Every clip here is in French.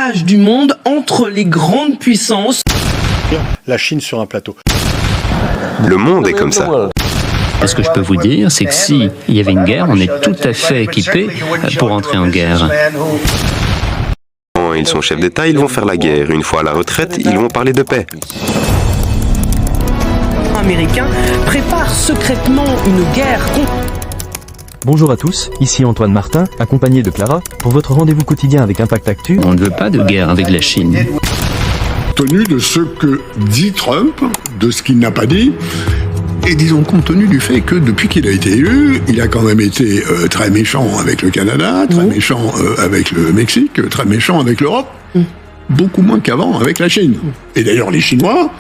clivage du monde entre les grandes puissances. La Chine sur un plateau. Le monde est comme ça. Ce que je peux vous dire, c'est que s'il y avait une guerre, on est tout à fait équipé pour entrer en guerre. Quand ils sont chefs d'État, ils vont faire la guerre. Une fois à la retraite, ils vont parler de paix. Américains préparent secrètement une guerre contre... Bonjour à tous, ici Antoine Martin, accompagné de Clara, pour votre rendez-vous quotidien avec Impact Actu. On ne veut pas de guerre avec la Chine. Tenu de ce que dit Trump, de ce qu'il n'a pas dit, et disons compte tenu du fait que depuis qu'il a été élu, il a quand même été très méchant avec le Canada, très méchant avec le Mexique, très méchant avec l'Europe, beaucoup moins qu'avant avec la Chine. Et d'ailleurs les Chinois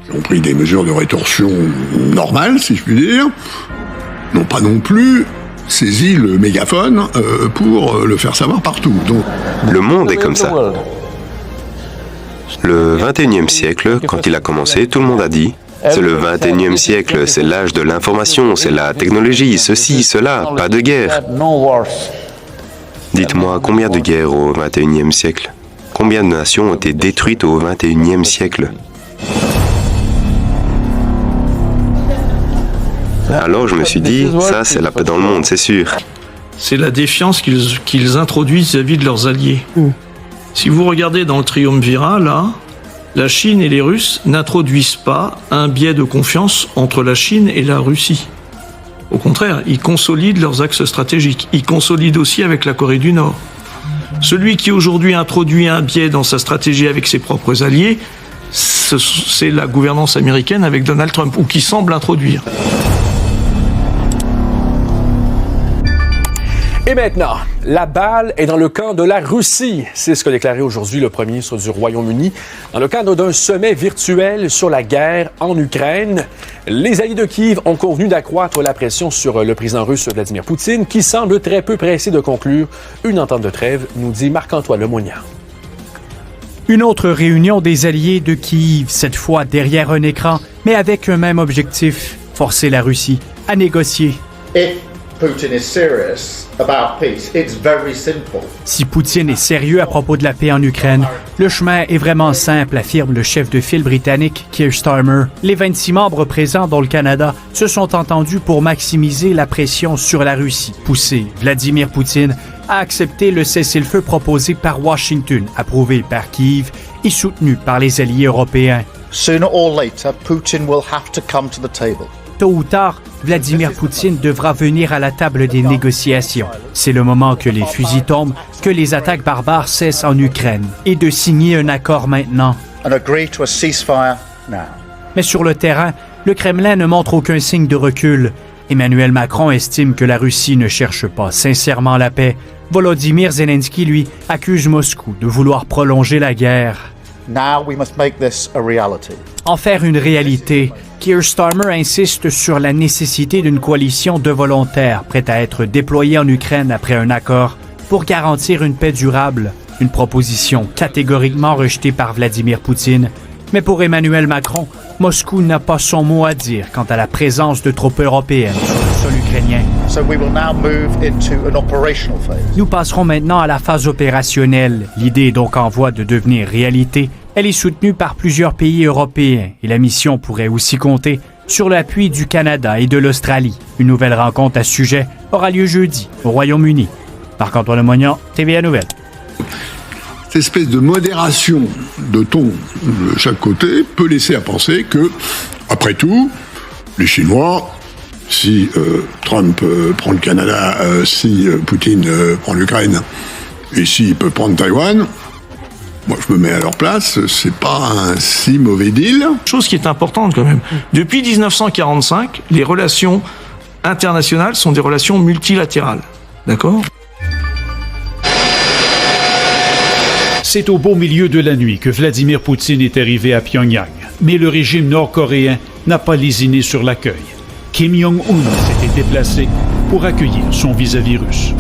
qui ont pris des mesures de rétorsion normales, si je puis dire, n'ont pas non plus saisi le mégaphone pour le faire savoir partout. Donc, le monde est comme ça. Le 21e siècle, quand il a commencé, tout le monde a dit « C'est le 21e siècle, c'est l'âge de l'information, c'est la technologie, ceci, cela, pas de guerre. » Dites-moi, combien de guerres au 21e siècle? Combien de nations ont été détruites au 21e siècle? Alors je me suis dit, ça c'est la paix dans le monde, c'est sûr. C'est la défiance qu'ils introduisent vis-à-vis de leurs alliés. Si vous regardez dans le triumvirat, là, la Chine et les Russes n'introduisent pas un biais de confiance entre la Chine et la Russie. Au contraire, ils consolident leurs axes stratégiques. Ils consolident aussi avec la Corée du Nord. Celui qui aujourd'hui introduit un biais dans sa stratégie avec ses propres alliés, c'est la gouvernance américaine avec Donald Trump, ou qui semble introduire. Et maintenant, la balle est dans le camp de la Russie. C'est ce qu'a déclaré aujourd'hui le premier ministre du Royaume-Uni dans le cadre d'un sommet virtuel sur la guerre en Ukraine. Les alliés de Kiev ont convenu d'accroître la pression sur le président russe Vladimir Poutine, qui semble très peu pressé de conclure une entente de trêve, nous dit Marc-Antoine Lemonnier. Une autre réunion des alliés de Kiev, cette fois derrière un écran, mais avec un même objectif, forcer la Russie à négocier. Si Poutine est sérieux à propos de la paix en Ukraine, le chemin est vraiment simple, affirme le chef de file britannique Keir Starmer. Les 26 membres présents dont le Canada se sont entendus pour maximiser la pression sur la Russie, pousser Vladimir Poutine à accepter le cessez-le-feu proposé par Washington, approuvé par Kiev et soutenu par les alliés européens. Sooner or later, Putin will have to come to the table. Tôt ou tard, Vladimir Poutine devra venir à la table des négociations. C'est le moment que les fusils tombent, que les attaques barbares cessent en Ukraine et de signer un accord maintenant. Mais sur le terrain, le Kremlin ne montre aucun signe de recul. Emmanuel Macron estime que la Russie ne cherche pas sincèrement la paix. Volodymyr Zelensky, lui, accuse Moscou de vouloir prolonger la guerre. En faire une réalité, Keir Starmer insiste sur la nécessité d'une coalition de volontaires prête à être déployée en Ukraine après un accord pour garantir une paix durable, une proposition catégoriquement rejetée par Vladimir Poutine. Mais pour Emmanuel Macron, Moscou n'a pas son mot à dire quant à la présence de troupes européennes sur le sol ukrainien. Nous passerons maintenant à la phase opérationnelle. L'idée est donc en voie de devenir réalité. Elle est soutenue par plusieurs pays européens et la mission pourrait aussi compter sur l'appui du Canada et de l'Australie. Une nouvelle rencontre à ce sujet aura lieu jeudi au Royaume-Uni. Marc-Antoine Lemonnier, TVA Nouvelles. Cette espèce de modération de ton de chaque côté peut laisser à penser que, après tout, les Chinois, si Trump prend le Canada, si Poutine prend l'Ukraine, et s'il peut prendre Taïwan, moi je me mets à leur place, c'est pas un si mauvais deal. Chose qui est importante quand même. Depuis 1945, les relations internationales sont des relations multilatérales. D'accord ? C'est au beau milieu de la nuit que Vladimir Poutine est arrivé à Pyongyang. Mais le régime nord-coréen n'a pas lésiné sur l'accueil. Kim Jong-un s'était déplacé pour accueillir son vis-à-vis russe.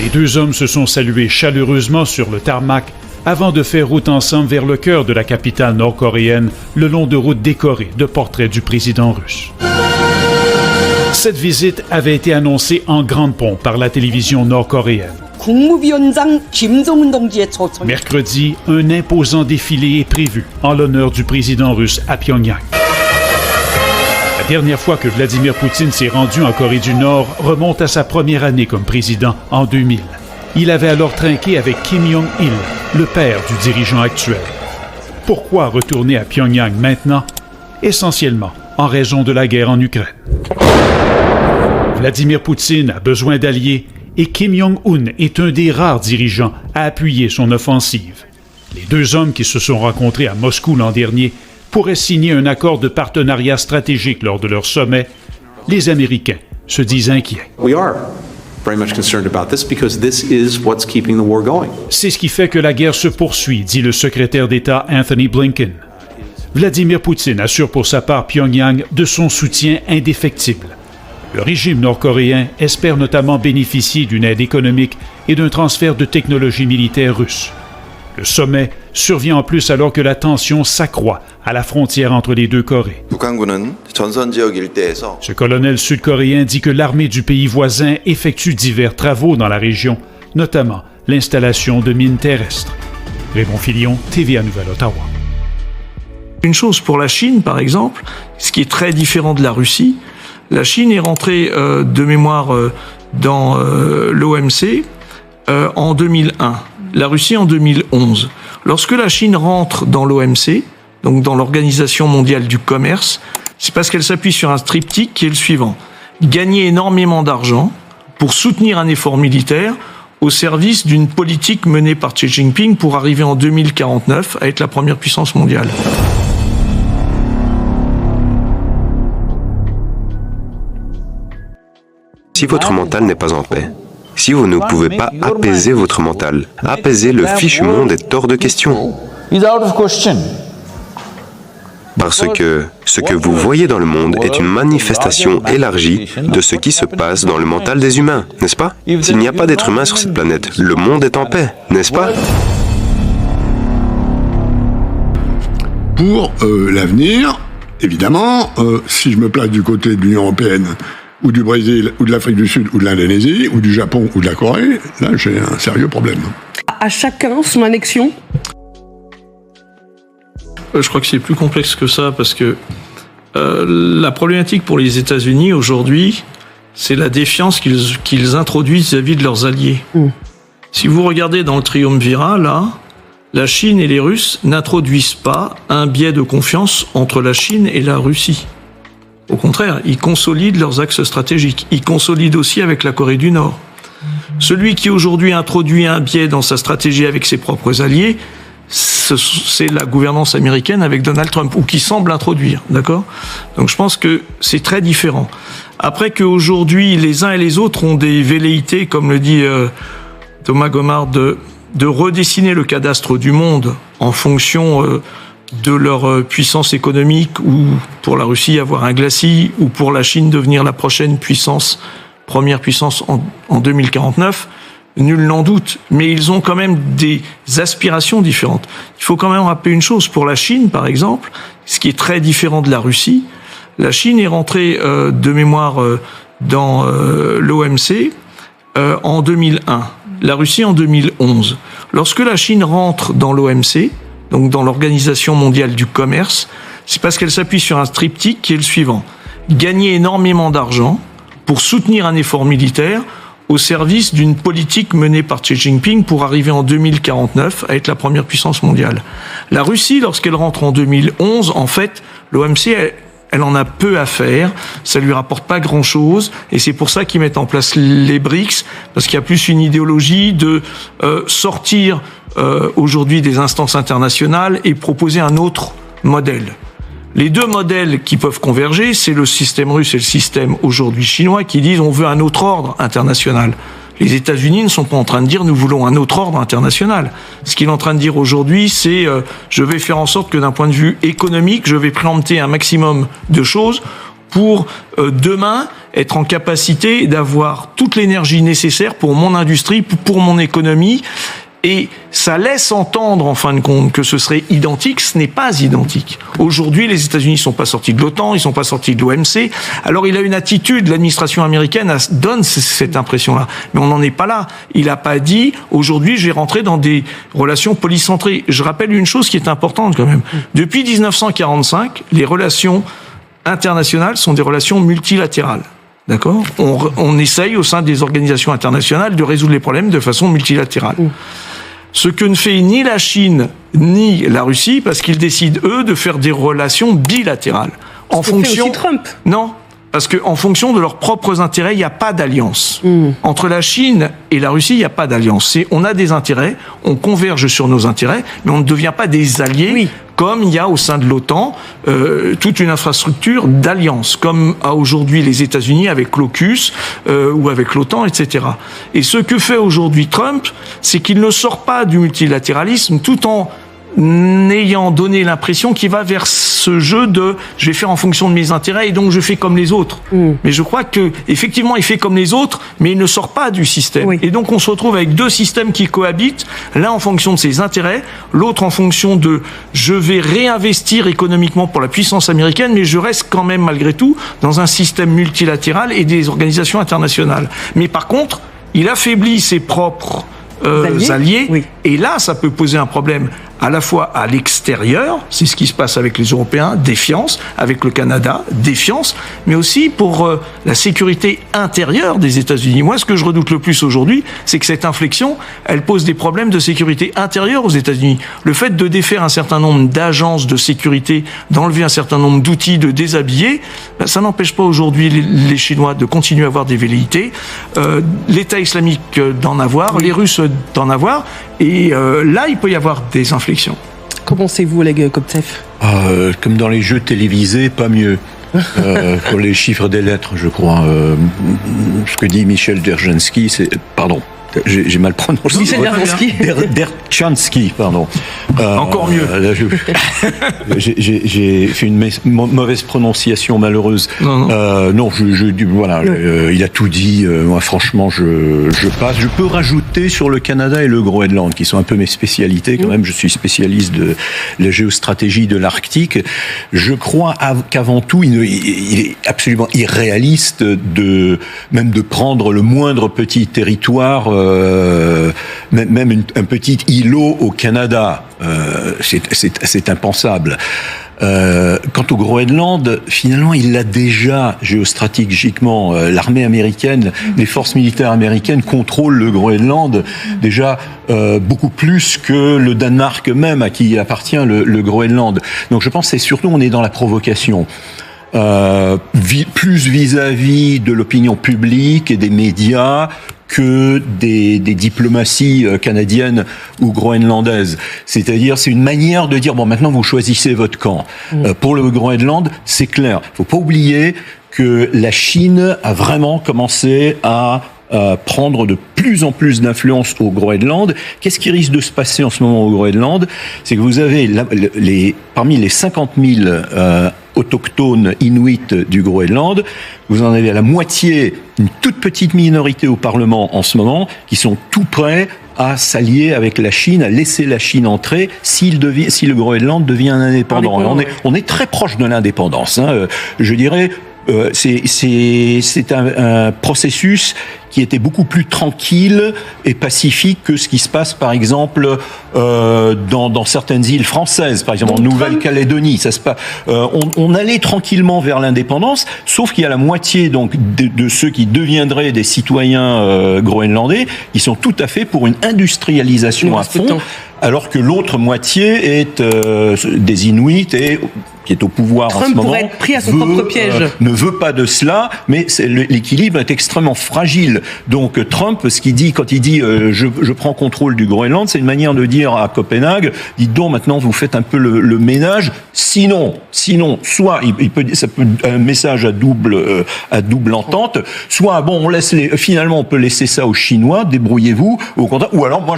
Les deux hommes se sont salués chaleureusement sur le tarmac avant de faire route ensemble vers le cœur de la capitale nord-coréenne, le long de routes décorées de portraits du président russe. Cette visite avait été annoncée en grande pompe par la télévision nord-coréenne. Mercredi, un imposant défilé est prévu en l'honneur du président russe à Pyongyang. La dernière fois que Vladimir Poutine s'est rendu en Corée du Nord remonte à sa première année comme président en 2000. Il avait alors trinqué avec Kim Jong-il, le père du dirigeant actuel. Pourquoi retourner à Pyongyang maintenant? Essentiellement en raison de la guerre en Ukraine. Vladimir Poutine a besoin d'alliés et Kim Jong-un est un des rares dirigeants à appuyer son offensive. Les deux hommes qui se sont rencontrés à Moscou l'an dernier pourraient signer un accord de partenariat stratégique lors de leur sommet. Les Américains se disent inquiets. C'est ce qui fait que la guerre se poursuit, dit le secrétaire d'État Anthony Blinken. Vladimir Poutine assure pour sa part Pyongyang de son soutien indéfectible. Le régime nord-coréen espère notamment bénéficier d'une aide économique et d'un transfert de technologie militaire russe. Le sommet survient en plus alors que la tension s'accroît à la frontière entre les deux Corées. Ce colonel sud-coréen dit que l'armée du pays voisin effectue divers travaux dans la région, notamment l'installation de mines terrestres. Raymond Filion, TVA Nouvelle Ottawa. Une chose pour la Chine, par exemple, ce qui est très différent de la Russie, la Chine est rentrée de mémoire dans l'OMC en 2001, la Russie en 2011. Lorsque la Chine rentre dans l'OMC, donc dans l'Organisation mondiale du commerce, c'est parce qu'elle s'appuie sur un triptyque qui est le suivant. Gagner énormément d'argent pour soutenir un effort militaire au service d'une politique menée par Xi Jinping pour arriver en 2049 à être la première puissance mondiale. Si votre mental n'est pas en paix, si vous ne pouvez pas apaiser votre mental, apaiser le fichu monde est hors de question. Parce que ce que vous voyez dans le monde est une manifestation élargie de ce qui se passe dans le mental des humains, n'est-ce pas? S'il n'y a pas d'être humain sur cette planète, le monde est en paix, n'est-ce pas? Pour l'avenir, évidemment, si je me place du côté de l'Union européenne, ou du Brésil, ou de l'Afrique du Sud, ou de l'Indonésie, ou du Japon, ou de la Corée, là j'ai un sérieux problème. À chacun son annexion? Je crois que c'est plus complexe que ça, parce que la problématique pour les États-Unis aujourd'hui, c'est la défiance qu'ils introduisent vis-à-vis de leurs alliés. Si vous regardez dans le triumvirat, là, la Chine et les Russes n'introduisent pas un biais de confiance entre la Chine et la Russie. Au contraire, ils consolident leurs axes stratégiques. Ils consolident aussi avec la Corée du Nord. Celui qui aujourd'hui introduit un biais dans sa stratégie avec ses propres alliés, c'est la gouvernance américaine avec Donald Trump, ou qui semble introduire, d'accord? Donc je pense que c'est très différent. Après qu'aujourd'hui, les uns et les autres ont des velléités, comme le dit Thomas Gomard, de redessiner le cadastre du monde en fonction de leur puissance économique, ou pour la Russie avoir un glacis, ou pour la Chine devenir la prochaine puissance, première puissance en 2049, nul n'en doute. Mais ils ont quand même des aspirations différentes. Il faut quand même rappeler une chose, pour la Chine par exemple, ce qui est très différent de la Russie, la Chine est rentrée de mémoire dans l'OMC en 2001, la Russie en 2011. Lorsque la Chine rentre dans l'OMC, donc dans l'Organisation mondiale du commerce, c'est parce qu'elle s'appuie sur un triptyque qui est le suivant. Gagner énormément d'argent pour soutenir un effort militaire au service d'une politique menée par Xi Jinping pour arriver en 2049 à être la première puissance mondiale. La Russie, lorsqu'elle rentre en 2011, en fait, l'OMC, elle en a peu à faire, ça lui rapporte pas grand-chose, et c'est pour ça qu'ils mettent en place les BRICS, parce qu'il y a plus une idéologie de sortir aujourd'hui des instances internationales et proposer un autre modèle. Les deux modèles qui peuvent converger, c'est le système russe et le système aujourd'hui chinois qui disent on veut un autre ordre international. Les États-Unis ne sont pas en train de dire nous voulons un autre ordre international. Ce qu'il est en train de dire aujourd'hui, c'est je vais faire en sorte que d'un point de vue économique, je vais préempter un maximum de choses pour demain être en capacité d'avoir toute l'énergie nécessaire pour mon industrie, pour mon économie, Et ça laisse entendre, en fin de compte, que ce serait identique. Ce n'est pas identique. Aujourd'hui, les États-Unis ne sont pas sortis de l'OTAN, ils ne sont pas sortis de l'OMC. Alors, il a une attitude, l'administration américaine donne cette impression-là. Mais on n'en est pas là. Il n'a pas dit, aujourd'hui, je vais rentrer dans des relations polycentrées. Je rappelle une chose qui est importante, quand même. Depuis 1945, les relations internationales sont des relations multilatérales. D'accord ? On essaye, au sein des organisations internationales, de résoudre les problèmes de façon multilatérale. Ce que ne fait ni la Chine ni la Russie, parce qu'ils décident, eux, de faire des relations bilatérales. En fonction... fait aussi Trump. Non, parce qu'en fonction de leurs propres intérêts, il n'y a pas d'alliance. Entre la Chine et la Russie, il n'y a pas d'alliance. On a des intérêts, on converge sur nos intérêts, mais on ne devient pas des alliés, comme il y a au sein de l'OTAN toute une infrastructure d'alliance, comme a aujourd'hui les États-Unis avec l'AUKUS ou avec l'OTAN, etc. Et ce que fait aujourd'hui Trump, c'est qu'il ne sort pas du multilatéralisme tout en ayant donné l'impression qu'il va vers ce jeu de je vais faire en fonction de mes intérêts et donc je fais comme les autres. Mais je crois que effectivement il fait comme les autres, mais il ne sort pas du système. Et donc on se retrouve avec deux systèmes qui cohabitent, l'un en fonction de ses intérêts, l'autre en fonction de je vais réinvestir économiquement pour la puissance américaine, mais je reste quand même malgré tout dans un système multilatéral et des organisations internationales. Mais par contre, il affaiblit ses propres alliés. Et là, ça peut poser un problème à la fois à l'extérieur, c'est ce qui se passe avec les Européens, défiance, avec le Canada, défiance, mais aussi pour la sécurité intérieure des États-Unis. Moi, ce que je redoute le plus aujourd'hui, c'est que cette inflexion, elle pose des problèmes de sécurité intérieure aux États-Unis. Le fait de défaire un certain nombre d'agences de sécurité, d'enlever un certain nombre d'outils, de déshabiller, ça n'empêche pas aujourd'hui les Chinois de continuer à avoir des velléités, l'État islamique d'en avoir, les Russes d'en avoir, et là, il peut y avoir des inflexions. Qu'en pensez-vous, Oleg Koptsev ? Comme dans les jeux télévisés, pas mieux. Pour les chiffres des lettres, je crois. Ce que dit Michel Dzerzhinsky, c'est... Pardon. J'ai mal prononcé. Michel Dzerzhinsky. Dzerzhinsky, pardon. Encore mieux. J'ai fait une mauvaise prononciation malheureuse. Non, voilà, il a tout dit. Moi, franchement, je passe. Je peux rajouter sur le Canada et le Groenland, qui sont un peu mes spécialités. Quand même, je suis spécialiste de la géostratégie de l'Arctique. Je crois qu'avant tout, il est absolument irréaliste même de prendre le moindre petit territoire. Même un petit îlot au Canada, c'est impensable. Quant au Groenland, finalement, il l'a déjà géostratégiquement. L'armée américaine, les forces militaires américaines contrôlent le Groenland déjà beaucoup plus que le Danemark même, à qui appartient le Groenland. Donc je pense que c'est surtout, on est dans la provocation. Plus vis-à-vis de l'opinion publique et des médias que des diplomaties canadiennes ou groenlandaises. C'est-à-dire, c'est une manière de dire, bon, maintenant vous choisissez votre camp. Pour le Groenland, c'est clair. Il ne faut pas oublier que la Chine a vraiment commencé à prendre de plus en plus d'influence au Groenland. Qu'est-ce qui risque de se passer en ce moment au Groenland ? C'est que vous avez parmi les 50 000 autochtones inuits du Groenland, vous en avez à la moitié, une toute petite minorité au Parlement en ce moment, qui sont tout prêts à s'allier avec la Chine, à laisser la Chine entrer si le Groenland devient indépendant. On est très proche de l'indépendance. Je dirais, c'est un processus qui était beaucoup plus tranquille et pacifique que ce qui se passe, par exemple, dans certaines îles françaises, par exemple en Nouvelle-Calédonie. On allait tranquillement vers l'indépendance, sauf qu'il y a la moitié donc de ceux qui deviendraient des citoyens groenlandais, qui sont tout à fait pour une industrialisation à fond, alors que l'autre moitié est des Inuits et qui est au pouvoir Trump en ce moment, pourrait être pris à son propre piège. Ne veut pas de cela, mais l'équilibre est extrêmement fragile. Donc Trump, quand il dit je prends contrôle du Groenland, c'est une manière de dire à Copenhague, dites donc maintenant vous faites un peu le ménage. Sinon, soit ça peut un message à double entente, soit bon finalement on peut laisser ça aux Chinois, débrouillez-vous, ou alors moi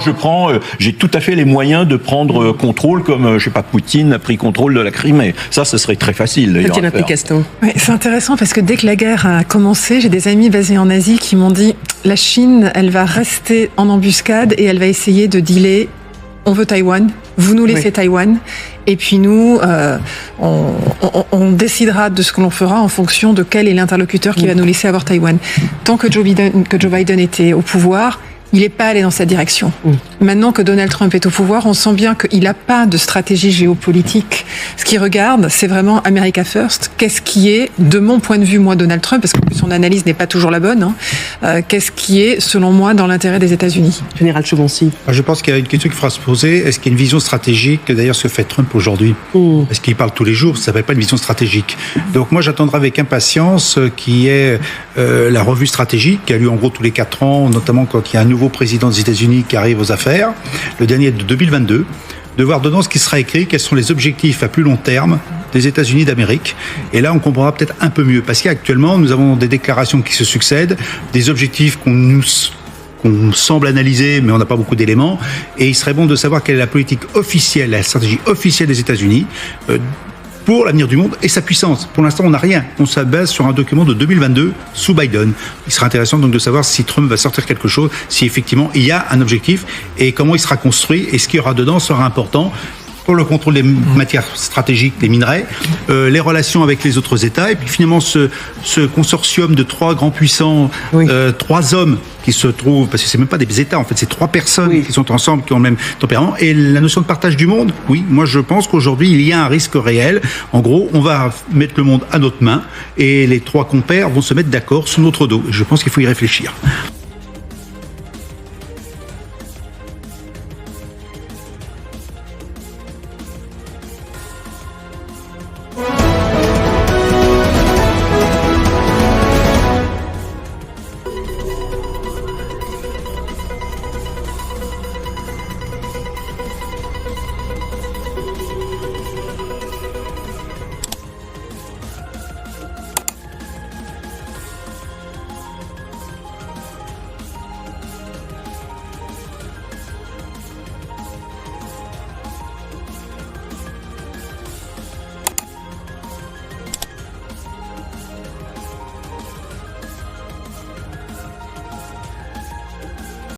j'ai tout à fait les moyens de prendre contrôle comme je sais pas Poutine a pris contrôle de la Crimée. Ça, ce serait très facile d'ailleurs. Tatiana Picaston. Oui, c'est intéressant parce que dès que la guerre a commencé, j'ai des amis basés en Asie qui m'ont dit la Chine, elle va rester en embuscade et elle va essayer de dealer. On veut Taïwan, vous nous laissez Taïwan, et puis nous, on décidera de ce que l'on fera en fonction de quel est l'interlocuteur qui va nous laisser avoir Taïwan. Tant que Joe Biden était au pouvoir, il n'est pas allé dans cette direction. Maintenant que Donald Trump est au pouvoir, on sent bien qu'il n'a pas de stratégie géopolitique. Ce qu'il regarde, c'est vraiment America First. Qu'est-ce qui est, de mon point de vue, moi, Donald Trump, parce que son analyse n'est pas toujours la bonne, qu'est-ce qui est, selon moi, dans l'intérêt des États-Unis? Général Chevoncy. Je pense qu'il y a une question qu'il faudra se poser. Est-ce qu'il y a une vision stratégique, d'ailleurs, ce que fait Trump aujourd'hui? Est-ce qu'il parle tous les jours? Ça ne s'appelle pas une vision stratégique. Donc moi, j'attendrai avec impatience qui est la revue stratégique qui a lieu en gros tous les 4 ans, notamment quand il y a un nouveau président des États-Unis qui arrive aux affaires. Le dernier est de 2022. De voir dedans ce qui sera écrit, quels sont les objectifs à plus long terme des États-Unis d'Amérique. Et là, on comprendra peut-être un peu mieux. Parce qu'actuellement, nous avons des déclarations qui se succèdent, des objectifs qu'on semble analyser, mais on n'a pas beaucoup d'éléments. Et il serait bon de savoir quelle est la politique officielle, la stratégie officielle des États-Unis pour l'avenir du monde et sa puissance. Pour l'instant, on n'a rien. On se base sur un document de 2022 sous Biden. Il sera intéressant donc de savoir si Trump va sortir quelque chose, si effectivement il y a un objectif et comment il sera construit et ce qu'il y aura dedans sera important pour le contrôle des matières stratégiques, des minerais, les relations avec les autres États, et puis finalement ce consortium de 3 grands puissants, 3 hommes qui se trouvent, parce que c'est même pas des États en fait, c'est 3 personnes qui sont ensemble, qui ont le même tempérament, et la notion de partage du monde, oui, moi je pense qu'aujourd'hui il y a un risque réel. En gros, on va mettre le monde à notre main, et les 3 compères vont se mettre d'accord sous notre dos. Je pense qu'il faut y réfléchir.